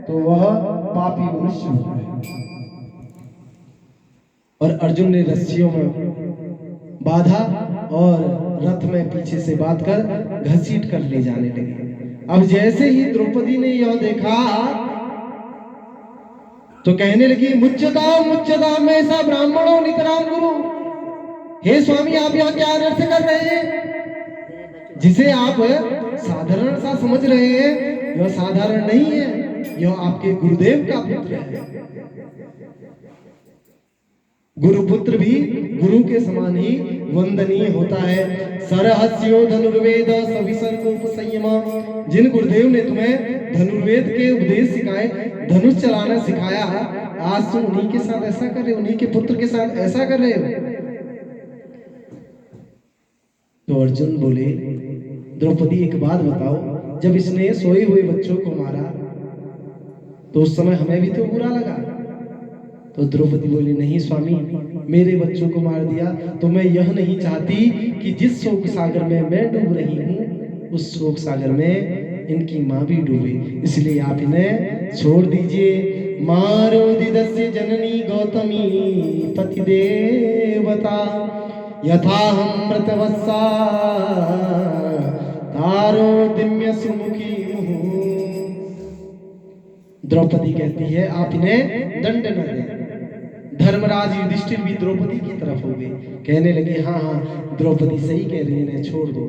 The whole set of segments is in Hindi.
तो वह पापी मनुष्य होता है। और अर्जुन ने रस्सियों में बांधा और रथ में पीछे से बांध कर घसीट कर ले जाने लगे। अब जैसे ही द्रौपदी ने यह देखा तो कहने लगी, मुच्यता में सा ब्राह्मणों नितराम गुरु। हे स्वामी, आप यहाँ क्या अनर्थ कर रहे हैं? जिसे आप साधारण सा समझ रहे हैं, यह साधारण नहीं है, यह आपके गुरुदेव का पुत्र है। गुरुपुत्र भी गुरु के समान ही वंदनीय होता है। सरहस्यो धनुर्वेद सविसर्गोपसंयम। जिन गुरुदेव ने तुम्हें धनुर्वेद के उपदेश सिखाए, धनुष चलाना सिखाया, आज तुम उन्हीं के साथ ऐसा कर रहे हो, उन्हीं के पुत्र के साथ ऐसा कर रहे हो। तो अर्जुन बोले, द्रौपदी एक बात बताओ, जब इसने सोए हुए बच्चों को मारा तो उस समय हमें भी तो बुरा लगा। तो द्रौपदी बोली, नहीं स्वामी, मेरे बच्चों को मार दिया तो मैं यह नहीं चाहती कि जिस शोक सागर में मैं डूब रही हूँ उस शोक सागर में इनकी माँ भी डूबे, इसलिए आप इन्हें छोड़ दीजिए। मारो दिदस्य जननी गौतमी पति देवता यथा हम मृतवत्सा तारो दिम्य सुमुखी मुहु। द्रौपदी कहती है, आप इन्हें दंड न दें। धर्मराज युधिष्ठिर भी द्रौपदी की तरफ हो गए, कहने लगे, हाँ हाँ द्रौपदी सही कह रही है, इन्हें छोड़ दो।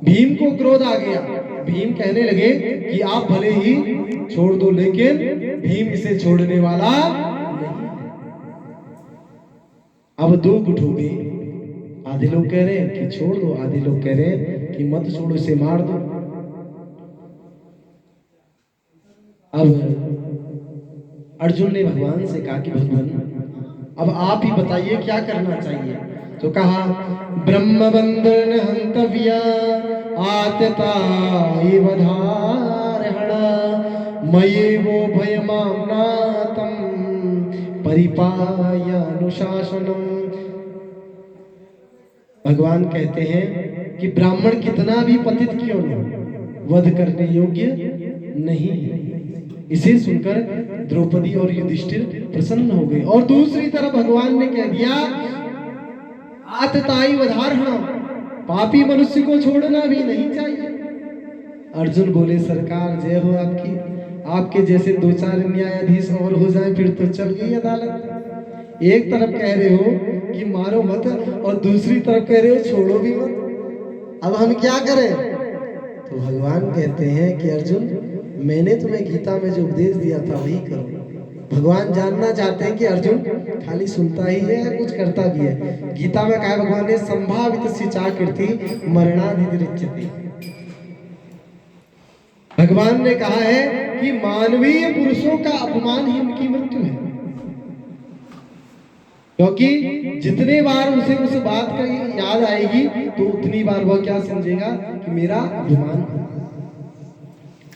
भीम को क्रोध आ गया। भीम कहने लगे कि आप भले ही छोड़ दो, लेकिन भीम इसे छोड़ने वाला नहीं है। अब दो गुट हो गए, आधे लोग कह रहे हैं कि छोड़ दो, आधे लोग कह रहे हैं कि मत छोड़ो, इसे मार दो। अब अर्जुन ने भगवान से कहा कि भगवान अब आप ही बताइए क्या करना चाहिए। तो कहा, ब्रह्म बंधन हंतव्या आतताई वधारहण मये वो भयमामनातम परिपाय अनुशासनम। भगवान कहते हैं कि ब्राह्मण कितना भी पतित क्यों न वध करने योग्य नहीं है। इसे सुनकर द्रौपदी और युधिष्ठिर प्रसन्न हो गए। और दूसरी तरफ भगवान ने कह दिया, आतताई वधारहण, पापी मनुष्य को छोड़ना भी नहीं चाहिए। अर्जुन बोले, सरकार जय हो आपकी, आपके जैसे दो चार न्यायाधीश और हो जाए फिर तो चल गई अदालत। एक तरफ कह रहे हो कि मारो मत और दूसरी तरफ कह रहे हो छोड़ो भी मत, अब हम क्या करें? तो भगवान कहते हैं कि अर्जुन, मैंने तुम्हें गीता में जो उपदेश दिया था वही करो। भगवान जानना चाहते हैं कि अर्जुन खाली सुनता ही है या कुछ करता भी है। गीता में कहा भगवान ने, संभावित सिचा कीर्ति मरणाधिरिच्यते। भगवान ने कहा है कि मानवीय पुरुषों का अपमान ही उनकी मृत्यु है, क्योंकि जितने बार उसे उस बात का याद आएगी तो उतनी बार वह क्या समझेगा कि मेरा अपमान।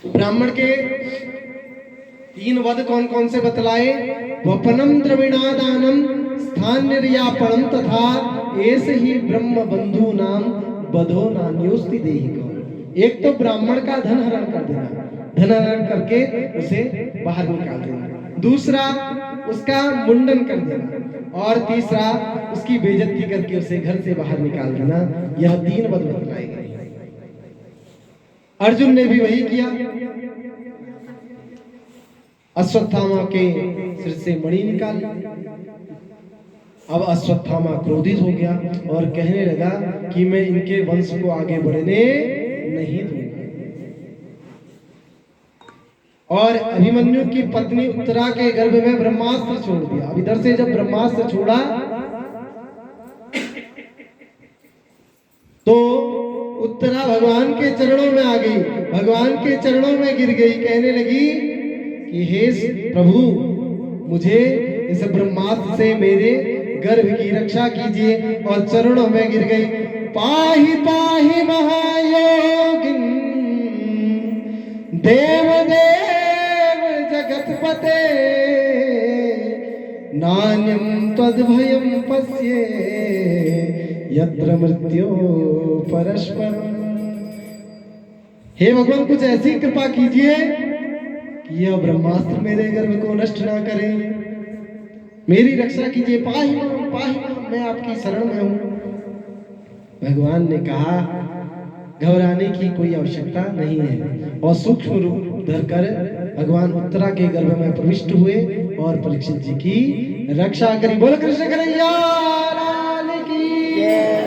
ब्राह्मण के तीन वध कौन कौन से बतलाए? वपनम द्रविणादानम स्थान निर्यापणम तथा ऐसे ही ब्रह्म बंधु नाम बधो नान्योस्ति देहिको। एक तो ब्राह्मण का धन हरण कर देना, धन हरण करके उसे बाहर निकाल देना। दूसरा, उसका मुंडन कर देना। और तीसरा, उसकी बेइज्जती करके उसे घर से बाहर निकाल देना। यह तीन वध बतलाए गए। अर्जुन ने भी वही किया। अश्वत्थामा के सिर से मणि निकाली। अब अश्वत्थामा क्रोधित हो गया और कहने लगा कि मैं इनके वंश को आगे बढ़ने नहीं दूंगा। और अभिमन्यु की पत्नी उत्तरा के गर्भ में ब्रह्मास्त्र छोड़ दिया। अब इधर से जब ब्रह्मास्त्र छोड़ा तो उत्तरा भगवान के चरणों में आ गई, भगवान के चरणों में गिर गई, कहने लगी कि हे प्रभु, मुझे इस ब्रह्मास्त्र से मेरे गर्भ की रक्षा कीजिए। और चरणों में गिर गई। पाहि पाहि महायोगिन देव देव जगतपते नान्यं तद्भयं पश्ये यत्र मृत्यो परस्परम। हे भगवान, कुछ ऐसी कृपा कीजिए कि यह ब्रह्मास्त्र मेरे गर्भ को नष्ट ना करे, मेरी रक्षा कीजिए, पाहि मां, मैं आपकी शरण में हूं। भगवान ने कहा घबराने की कोई आवश्यकता नहीं है, और सूक्ष्म रूप धरकर भगवान उत्तरा के गर्भ में प्रविष्ट हुए और परीक्षित जी की रक्षा करी। बोल कृष्ण कन्हैया लाल की।